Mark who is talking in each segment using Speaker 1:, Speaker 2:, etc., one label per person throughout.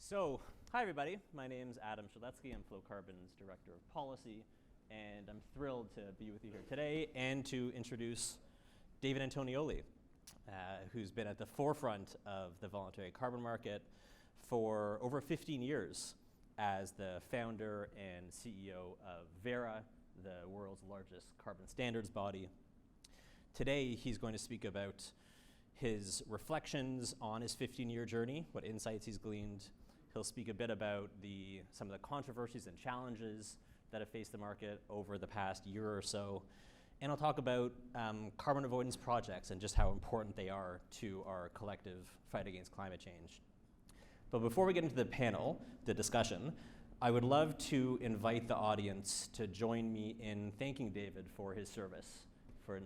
Speaker 1: So, hi everybody. My name's Adam Shedletzky. I'm Flowcarbon's Director of Policy, and I'm thrilled to be with you here today and to introduce David Antonioli, who's been at the forefront of the voluntary carbon market for over 15 years as the founder and CEO of Verra, the world's largest carbon standards body. Today, he's going to speak about his reflections on his 15-year journey, what insights he's gleaned. He'll speak a bit about some of the controversies and challenges that have faced the market over the past year or so. And I'll talk about carbon avoidance projects and just how important they are to our collective fight against climate change. But before we get into the panel, the discussion, I would love to invite the audience to join me in thanking David for his service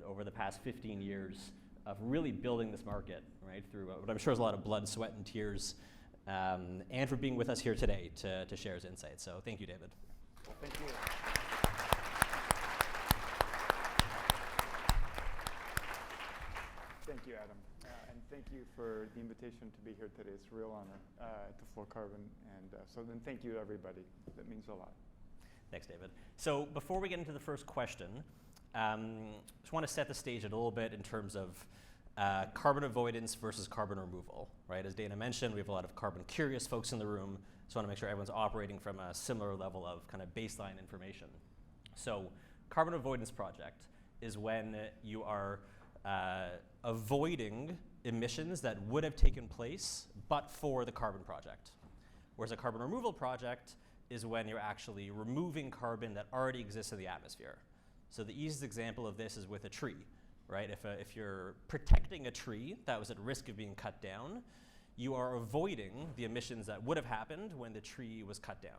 Speaker 1: over the past 15 years of really building this market, right, through what I'm sure is a lot of blood, sweat, and tears, and for being with us here today to share his insights. So thank you, David.
Speaker 2: Well, thank you. Thank you, Adam. And thank you for the invitation to be here today. It's a real honor to Flowcarbon. And so then thank you, everybody. That means a lot.
Speaker 1: Thanks, David. So before we get into the first question, just want to set the stage a little bit in terms of carbon avoidance versus carbon removal, right? As Dana mentioned, we have a lot of carbon curious folks in the room, so I want to make sure everyone's operating from a similar level of kind of baseline information. So carbon avoidance project is when you are avoiding emissions that would have taken place but for the carbon project. Whereas a carbon removal project is when you're actually removing carbon that already exists in the atmosphere. So the easiest example of this is with a tree, right? If you're protecting a tree that was at risk of being cut down, you are avoiding the emissions that would have happened when the tree was cut down.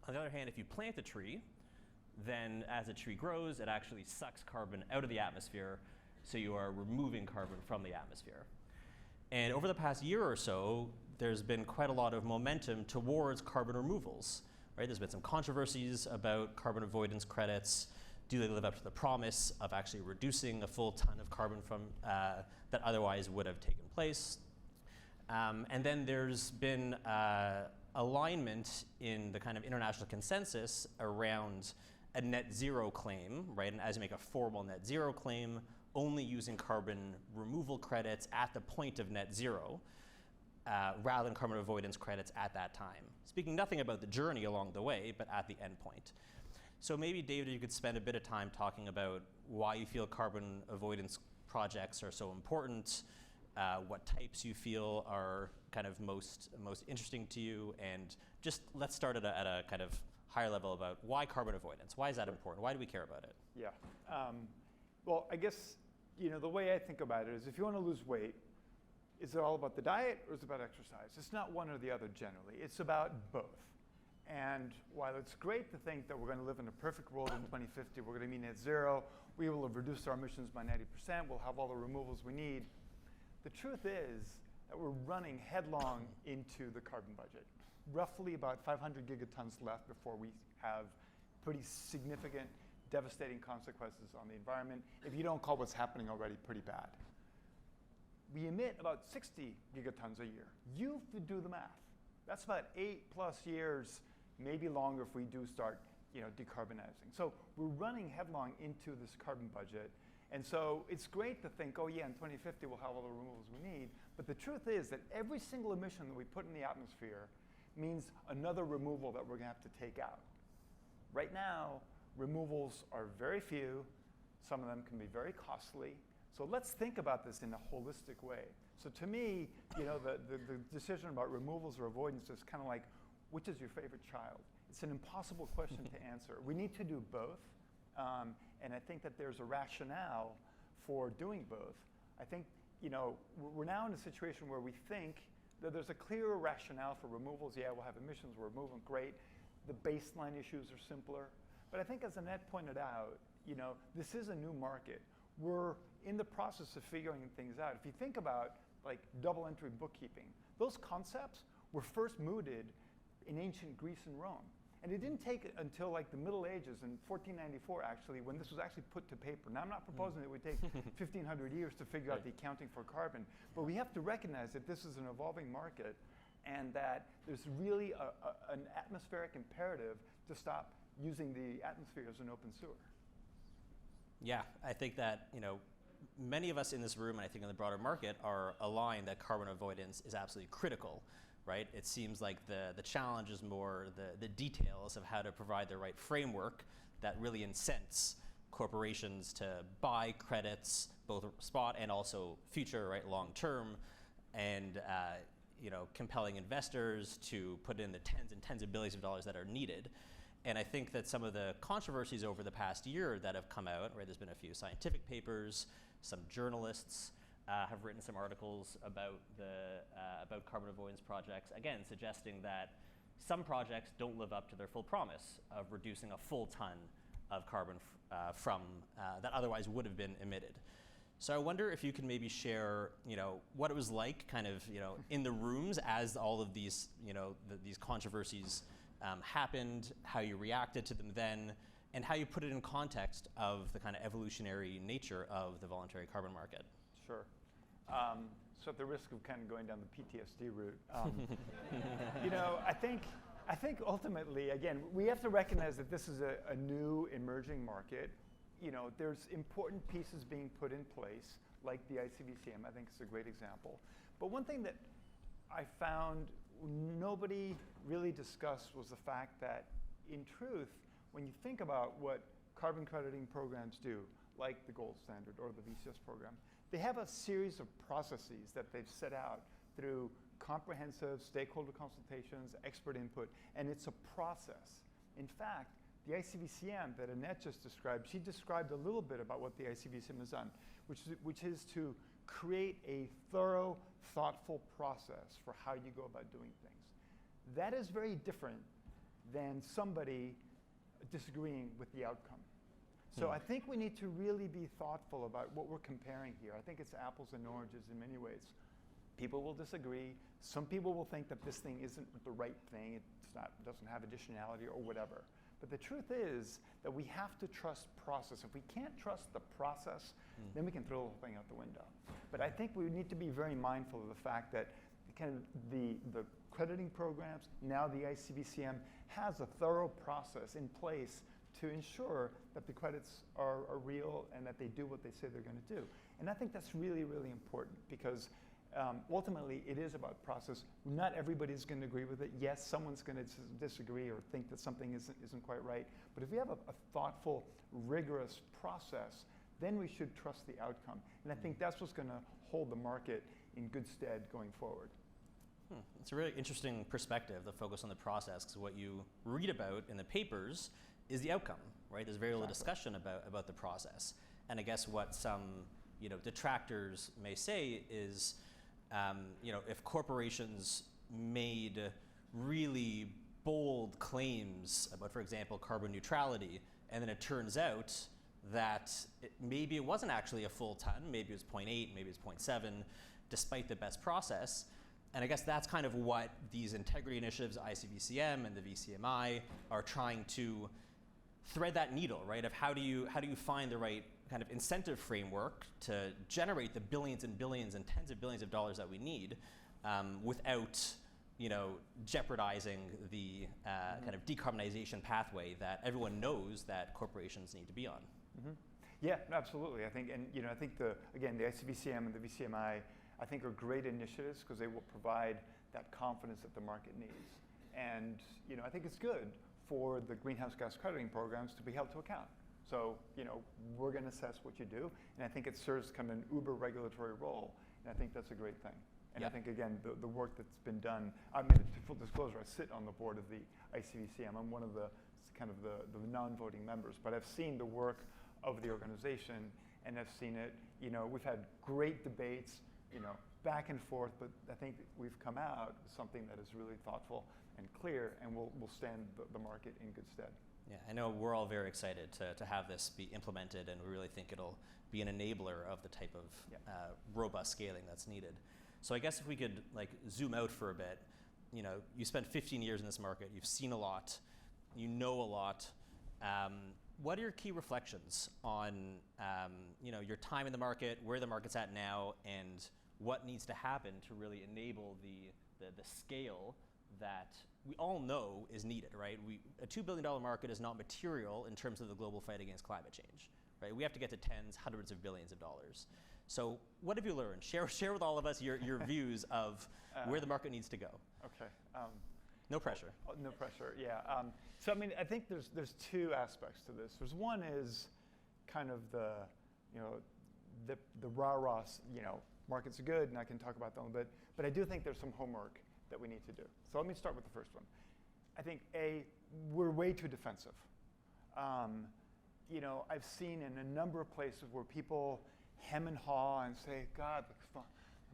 Speaker 1: On the other hand, if you plant a tree, then as the tree grows, it actually sucks carbon out of the atmosphere, so you are removing carbon from the atmosphere. And over the past year or so, there's been quite a lot of momentum towards carbon removals, right? There's been some controversies about carbon avoidance credits. Do they live up to the promise of actually reducing a full ton of carbon from that otherwise would have taken place? And then there's been alignment in the kind of international consensus around a net zero claim, right? And as you make a formal net zero claim, only using carbon removal credits at the point of net zero, rather than carbon avoidance credits at that time. Speaking nothing about the journey along the way, but at the end point. So maybe, David, you could spend a bit of time talking about why you feel carbon avoidance projects are so important, what types you feel are kind of most interesting to you, and just let's start at a kind of higher level about why carbon avoidance. Why is that important? Why do we care about it?
Speaker 2: Yeah. Well, I guess the way I think about it is if you want to lose weight, is it all about the diet or is it about exercise? It's not one or the other generally. It's about both. And while it's great to think that we're going to live in a perfect world in 2050, we're going to be net zero, we will have reduced our emissions by 90%, we'll have all the removals we need. The truth is that we're running headlong into the carbon budget. Roughly about 500 gigatons left before we have pretty significant, devastating consequences on the environment, if you don't call what's happening already pretty bad. We emit about 60 gigatons a year. You do the math. That's about 8+ years, maybe longer if we do start decarbonizing. So we're running headlong into this carbon budget. And so it's great to think, oh yeah, in 2050 we'll have all the removals we need. But the truth is that every single emission that we put in the atmosphere means another removal that we're going to have to take out. Right now, removals are very few. Some of them can be very costly. So let's think about this in a holistic way. So to me, the decision about removals or avoidance is kind of like, which is your favorite child? It's an impossible question to answer. We need to do both. And I think that there's a rationale for doing both. I think, we're now in a situation where we think that there's a clearer rationale for removals. Yeah, we'll have emissions, we're moving, great. The baseline issues are simpler. But I think as Annette pointed out, this is a new market. We're in the process of figuring things out. If you think about like double entry bookkeeping, those concepts were first mooted in ancient Greece and Rome. And it didn't take until like the Middle Ages in 1494 actually, when this was actually put to paper. Now I'm not proposing that it would take 1,500 years to figure out the accounting for carbon, but we have to recognize that this is an evolving market and that there's really an atmospheric imperative to stop using the atmosphere as an open sewer.
Speaker 1: Yeah, I think that, many of us in this room, and I think in the broader market, are aligned that carbon avoidance is absolutely critical, right? It seems like the challenge is more the details of how to provide the right framework that really incents corporations to buy credits, both spot and also future, right, long term, and compelling investors to put in the tens and tens of billions of dollars that are needed. And I think that some of the controversies over the past year that have come out, right, there's been a few scientific papers, some journalists have written some articles about about carbon avoidance projects, again, suggesting that some projects don't live up to their full promise of reducing a full ton of carbon from that otherwise would have been emitted. So I wonder if you can maybe share, what it was like, kind of, in the rooms as all of these, these controversies happened, how you reacted to them then, and how you put it in context of the kind of evolutionary nature of the voluntary carbon market.
Speaker 2: Sure. So at the risk of kind of going down the PTSD route, I think ultimately, again, we have to recognize that this is a new emerging market. There's important pieces being put in place, like the ICVCM. I think it's a great example. But one thing that I found nobody really discussed was the fact that, in truth, when you think about what carbon crediting programs do, like the gold standard or the VCS program, they have a series of processes that they've set out through comprehensive stakeholder consultations, expert input, and it's a process. In fact, the ICVCM that Annette just described, she described a little bit about what the ICVCM has done, which is to create a thorough, thoughtful process for how you go about doing things. That is very different than somebody disagreeing with the outcome. So I think we need to really be thoughtful about what we're comparing here. I think it's apples and oranges in many ways. People will disagree. Some people will think that this thing isn't the right thing. It doesn't have additionality or whatever. But the truth is that we have to trust process. If we can't trust the process, then we can throw the whole thing out the window. But I think we need to be very mindful of the fact that kind of the crediting programs, now the ICVCM, has a thorough process in place to ensure that the credits are real and that they do what they say they're going to do. And I think that's really, really important because ultimately it is about process. Not everybody's going to agree with it. Yes, someone's going to disagree or think that something isn't quite right. But if we have a thoughtful, rigorous process, then we should trust the outcome. And I think that's what's going to hold the market in good stead going forward.
Speaker 1: It's a really interesting perspective, the focus on the process, because what you read about in the papers is the outcome, right? There's very little discussion about the process. And I guess what some detractors may say is, if corporations made really bold claims about, for example, carbon neutrality, and then it turns out that maybe it wasn't actually a full ton, maybe it was 0.8, maybe it was 0.7, despite the best process. And I guess that's kind of what these integrity initiatives, ICVCM and the VCMI, are trying to thread that needle, right? Of how do you find the right kind of incentive framework to generate the billions and billions and tens of billions of dollars that we need without jeopardizing the kind of decarbonization pathway that everyone knows that corporations need to be on.
Speaker 2: Yeah, absolutely. I think, and I think the ICVCM and the VCMI, I think, are great initiatives because they will provide that confidence that the market needs. And I think it's good for the greenhouse gas crediting programs to be held to account. So we're going to assess what you do, and I think it serves kind of an uber regulatory role, and I think that's a great thing. And I think, again, the work that's been done, I mean, full disclosure, I sit on the board of the ICVCM. I'm one of the kind of the non-voting members, but I've seen the work of the organization, and I've seen it. We've had great debates, back and forth, but I think we've come out with something that is really thoughtful and clear, and will stand the market in good stead.
Speaker 1: Yeah, I know we're all very excited to have this be implemented, and we really think it'll be an enabler of the type of robust scaling that's needed. So I guess if we could zoom out for a bit, you spent 15 years in this market, you've seen a lot, you know a lot. What are your key reflections on your time in the market, where the market's at now, and what needs to happen to really enable the the scale that we all know is needed, right? A $2 billion market is not material in terms of the global fight against climate change, right? We have to get to tens, hundreds of billions of dollars. So what have you learned? Share with all of us your views of where the market needs to go.
Speaker 2: Okay.
Speaker 1: No pressure.
Speaker 2: No pressure, yeah. So I mean, I think there's two aspects to this. There's one is kind of the rah-rah, markets are good, and I can talk about them a little bit, but I do think there's some homework that we need to do. So let me start with the first one. I think, we're way too defensive. I've seen in a number of places where people hem and haw and say, God, the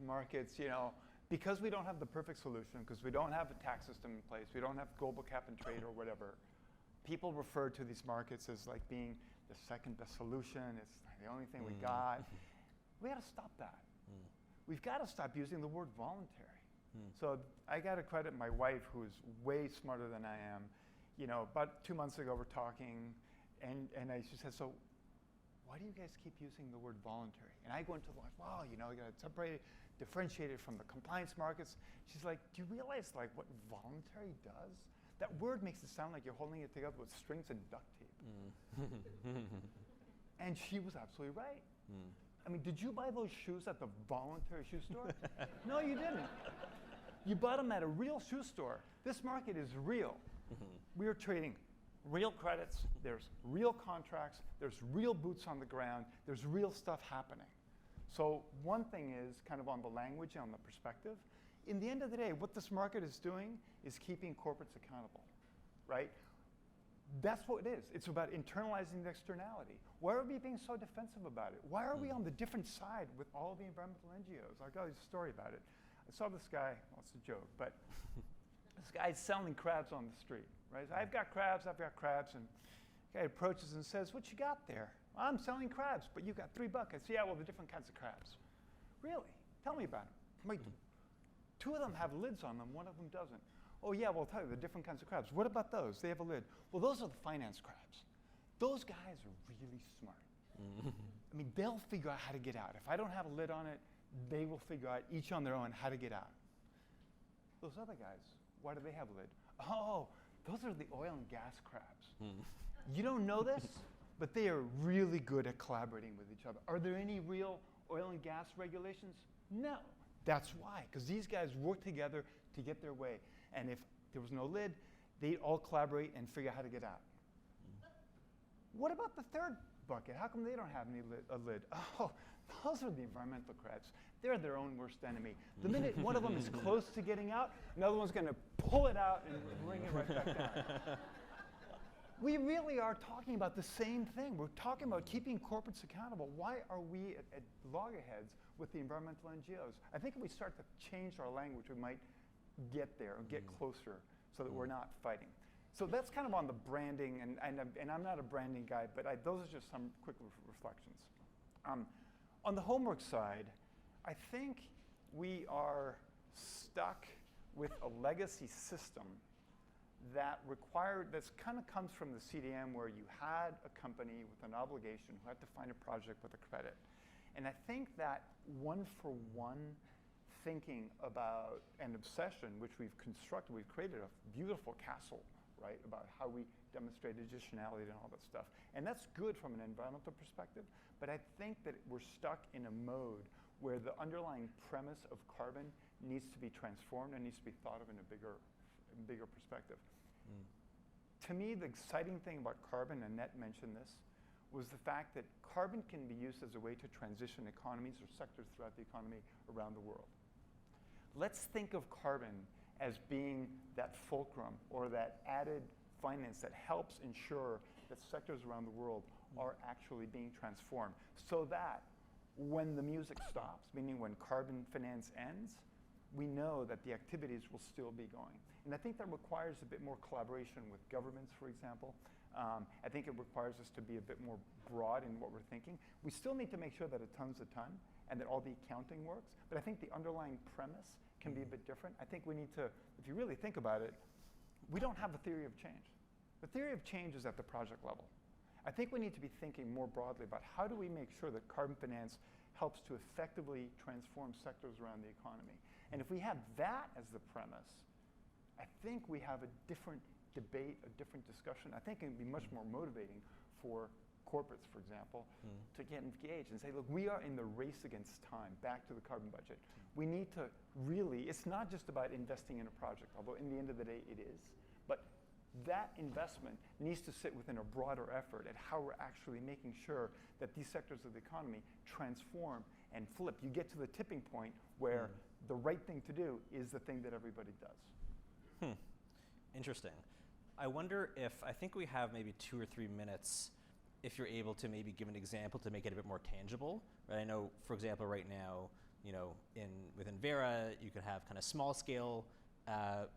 Speaker 2: markets, because we don't have the perfect solution, because we don't have a tax system in place, we don't have global cap and trade or whatever, people refer to these markets as like being the second best solution. It's the only thing we got. We got to stop that. We've got to stop using the word voluntary. So I got to credit my wife, who is way smarter than I am. About 2 months ago, we're talking, and she said, so why do you guys keep using the word voluntary? And I go into the, wow, you got to separate it, differentiate it from the compliance markets. She's like, do you realize what voluntary does? That word makes it sound like you're holding it together with strings and duct tape. And she was absolutely right. I mean, did you buy those shoes at the voluntary shoe store? No, you didn't. You bought them at a real shoe store. This market is real. We are trading real credits, there's real contracts, there's real boots on the ground, there's real stuff happening. So one thing is kind of on the language and on the perspective. In the end of the day, what this market is doing is keeping corporates accountable, right? That's what it is. It's about internalizing the externality. Why are we being so defensive about it? Why are we on the different side with all the environmental NGOs? I'll tell you a story about it. I saw this guy, well, it's a joke, but this guy's selling crabs on the street, right? I've got crabs, and the guy approaches and says, what you got there? Well, I'm selling crabs, but you got 3 buckets. Yeah, well, the different kinds of crabs. Really? Tell me about them. Wait, 2 of them have lids on them, 1 of them doesn't. Oh yeah, well, I'll tell you, the different kinds of crabs. What about those? They have a lid. Well, those are the finance crabs. Those guys are really smart. I mean, they'll figure out how to get out. If I don't have a lid on it, they will figure out each on their own how to get out. Those other guys, why do they have a lid? Oh, those are the oil and gas crabs. You don't know this, but they are really good at collaborating with each other. Are there any real oil and gas regulations? No. That's why, because these guys work together to get their way. And if there was no lid, they'd all collaborate and figure out how to get out. What about the third bucket? How come they don't have a lid? Oh, those are the environmental crabs. They're their own worst enemy. The minute one of them is close to getting out, another one's going to pull it out and bring it right back down. We really are talking about the same thing. We're talking about keeping corporates accountable. Why are we at loggerheads with the environmental NGOs? I think if we start to change our language, we might get there and get closer so that we're not fighting. So that's kind of on the branding, and I'm not a branding guy, but those are just some quick reflections. On the homework side, I think we are stuck with a legacy system that kind of comes from the CDM, where you had a company with an obligation who had to find a project with a credit. And I think that one-for-one thinking about an obsession, which we've constructed, we've created a beautiful castle, right, about how we demonstrate additionality and all that stuff. And that's good from an environmental perspective, but I think that we're stuck in a mode where the underlying premise of carbon needs to be transformed and needs to be thought of in a bigger perspective. To me, the exciting thing about carbon, and Annette mentioned this, was the fact that carbon can be used as a way to transition economies or sectors throughout the economy around the world. Let's think of carbon as being that fulcrum or that added finance that helps ensure that sectors around the world are actually being transformed, so that when the music stops, meaning when carbon finance ends, we know that the activities will still be going. And I think that requires a bit more collaboration with governments, for example. I think it requires us to be a bit more broad in what we're thinking. We still need to make sure that a ton's a ton and that all the accounting works, but I think the underlying premise can be a bit different. I think we need to, if you really think about it, we don't have a theory of change. The theory of change is at the project level. I think we need to be thinking more broadly about how do we make sure that carbon finance helps to effectively transform sectors around the economy. And if we have that as the premise, I think we have a different debate, a different discussion. I think it would be much more motivating for corporates, for example, to get engaged and say, look, we are in the race against time, back to the carbon budget. We need to really, it's not just about investing in a project, although in the end of the day it is, but that investment needs to sit within a broader effort at how we're actually making sure that these sectors of the economy transform and flip. You get to the tipping point where the right thing to do is the thing that everybody does.
Speaker 1: Interesting. I wonder if, I think we have maybe 2 or 3 minutes, if you're able to maybe give an example to make it a bit more tangible. Right? I know, for example, right now, you know, within Verra, you could have kind of small scale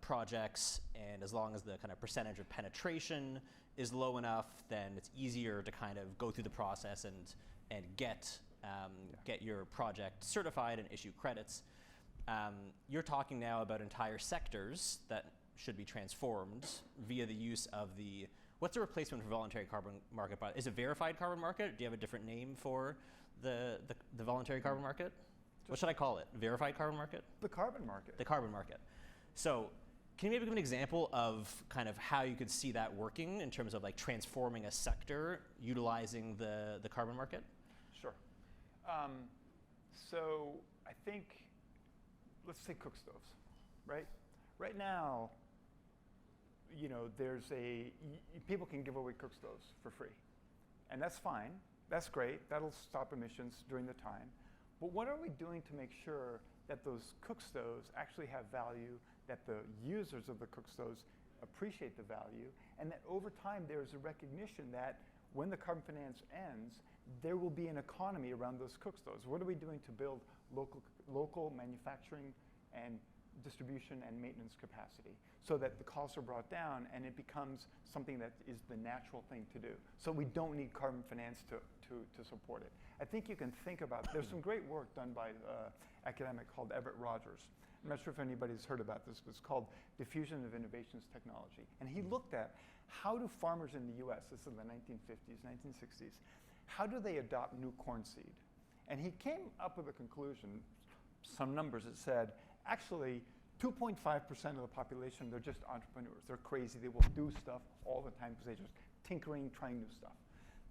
Speaker 1: projects, and as long as the kind of percentage of penetration is low enough, then it's easier to kind of go through the process and get your project certified and issue credits. You're talking now about entire sectors that should be transformed via the use of what's the replacement for voluntary carbon market? Is it verified carbon market? Do you have a different name for the voluntary carbon market? What should I call it? Verified carbon market?
Speaker 2: The carbon market.
Speaker 1: The carbon market. So can you maybe give an example of kind of how you could see that working in terms of like transforming a sector utilizing the carbon market?
Speaker 2: Sure. So I think, let's say cook stoves, right? Right now, you know, people can give away cook stoves for free. And that's fine, that's great, that'll stop emissions during the time. But what are we doing to make sure that those cook stoves actually have value, that the users of the cook stoves appreciate the value, and that over time there's a recognition that when the carbon finance ends, there will be an economy around those cook stoves. What are we doing to build local manufacturing and distribution and maintenance capacity so that the costs are brought down and it becomes something that is the natural thing to do? So we don't need carbon finance to support it. I think you can think about, there's some great work done by an academic called Everett Rogers. I'm not sure if anybody's heard about this, but it's called Diffusion of Innovations Technology. And he looked at how do farmers in the US, this is in the 1950s, 1960s, how do they adopt new corn seed? And he came up with a conclusion, some numbers that said, actually, 2.5% of the population, they're just entrepreneurs. They're crazy, they will do stuff all the time because they're just tinkering, trying new stuff.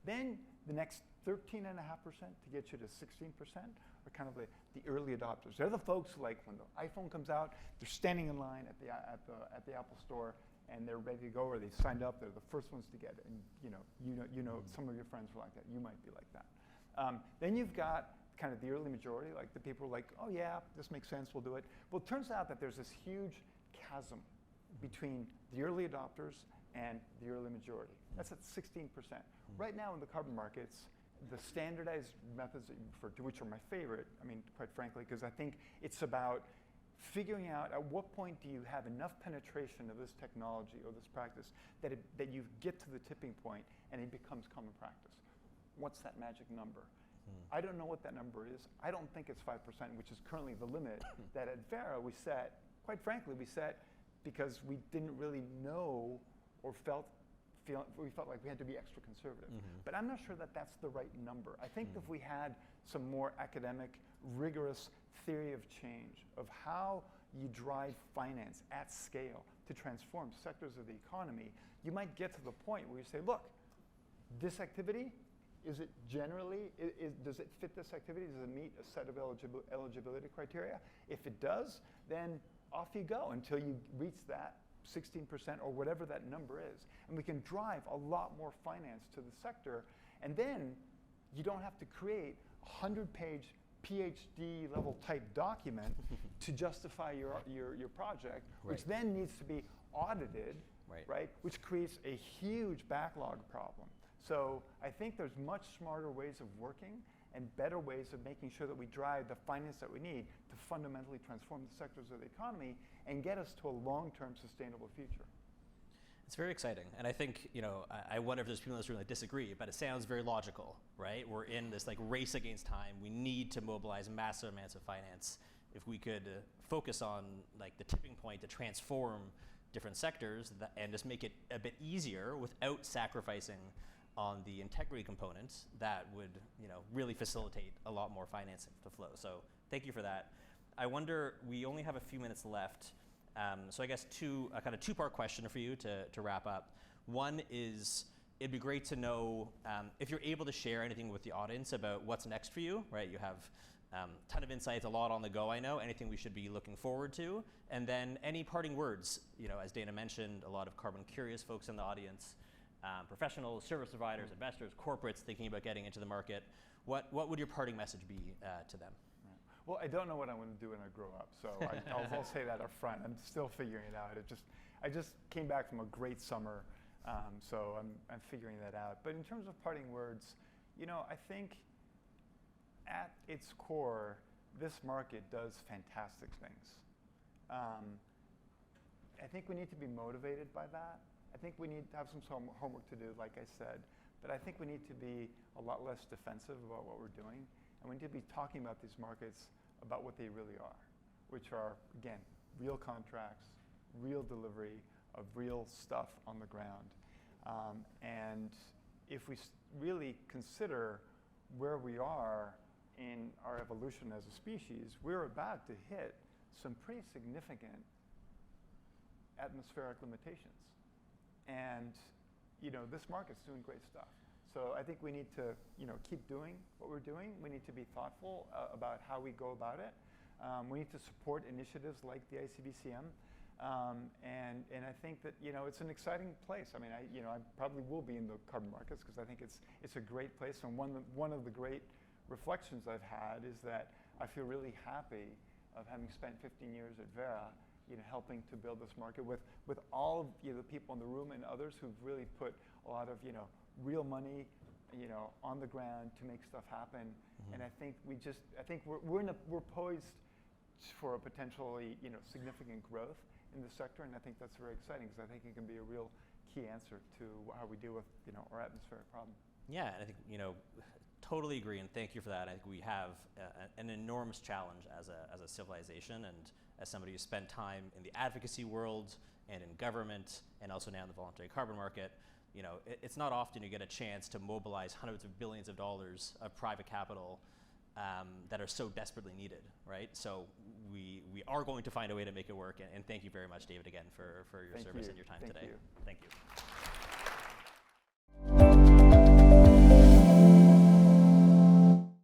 Speaker 2: Then the next 13.5% to get you to 16% are kind of the early adopters. They're the folks who, like, when the iPhone comes out, they're standing in line at the Apple store and they're ready to go, or they signed up, they're the first ones to get it. And you know, some of your friends were like that. You might be like that. Then you've got kind of the early majority, like the people who are like, oh yeah, this makes sense, we'll do it. Well, it turns out that there's this huge chasm between the early adopters and the early majority. That's at 16%. Right now in the carbon markets, the standardized methods that you refer to, which are my favorite, I mean, quite frankly, because I think it's about figuring out at what point do you have enough penetration of this technology or this practice that you get to the tipping point and it becomes common practice. What's that magic number? I don't know what that number is. I don't think it's 5%, which is currently the limit that at Verra we set, quite frankly, we set because we didn't really know or we felt like we had to be extra conservative. But I'm not sure that that's the right number. I think if we had some more academic, rigorous theory of change, of how you drive finance at scale to transform sectors of the economy, you might get to the point where you say, look, this activity, is it generally, does it fit this activity? Does it meet a set of eligibility criteria? If it does, then off you go until you reach that 16% or whatever that number is. And we can drive a lot more finance to the sector. And then you don't have to create a 100-page PhD level type document to justify your project, which then needs to be audited, right? Which creates a huge backlog problem. So I think there's much smarter ways of working and better ways of making sure that we drive the finance that we need to fundamentally transform the sectors of the economy and get us to a long-term sustainable future.
Speaker 1: It's very exciting. And I think, you know, I wonder if there's people in this room that disagree, but it sounds very logical, right? We're in this like race against time. We need to mobilize massive amounts of finance. If we could focus on like the tipping point to transform different sectors and just make it a bit easier without sacrificing on the integrity components, that would, you know, really facilitate a lot more financing to flow. So thank you for that. I wonder, we only have a few minutes left, so I guess a kind of two-part question for you to wrap up. One is, it'd be great to know if you're able to share anything with the audience about what's next for you, right? You have a ton of insights, a lot on the go, I know, anything we should be looking forward to, and then any parting words, as Dana mentioned, a lot of carbon curious folks in the audience, professionals, service providers, investors, corporates thinking about getting into the market. What would your parting message be to them?
Speaker 2: Well, I don't know what I'm going to do when I grow up, so I'll say that up front. I'm still figuring it out. I just came back from a great summer, so I'm figuring that out. But in terms of parting words, I think at its core, this market does fantastic things. I think we need to be motivated by that. I think we need to have some homework to do, like I said, but I think we need to be a lot less defensive about what we're doing, and we need to be talking about these markets about what they really are, which are, again, real contracts, real delivery of real stuff on the ground. And if we really consider where we are in our evolution as a species, we're about to hit some pretty significant atmospheric limitations. And this market's doing great stuff. So I think we need to keep doing what we're doing. We need to be thoughtful about how we go about it. We need to support initiatives like the ICVCM. And I think that it's an exciting place. I mean, I probably will be in the carbon markets because I think it's a great place. And one of the great reflections I've had is that I feel really happy of having spent 15 years at Verra, helping to build this market with all of the people in the room and others who've really put a lot of real money on the ground to make stuff happen. Mm-hmm. And I think we're poised for a potentially significant growth in the sector, and I think that's very exciting because I think it can be a real key answer to how we deal with our atmospheric problem.
Speaker 1: Yeah, and I think totally agree, and thank you for that. I think we have an enormous challenge as a civilization, and as somebody who spent time in the advocacy world and in government, and also now in the voluntary carbon market, it's not often you get a chance to mobilize hundreds of billions of dollars of private capital that are so desperately needed, right? So we are going to find a way to make it work, and thank you very much, David, again, for your service and your time today.
Speaker 2: Thank you.
Speaker 1: Thank you.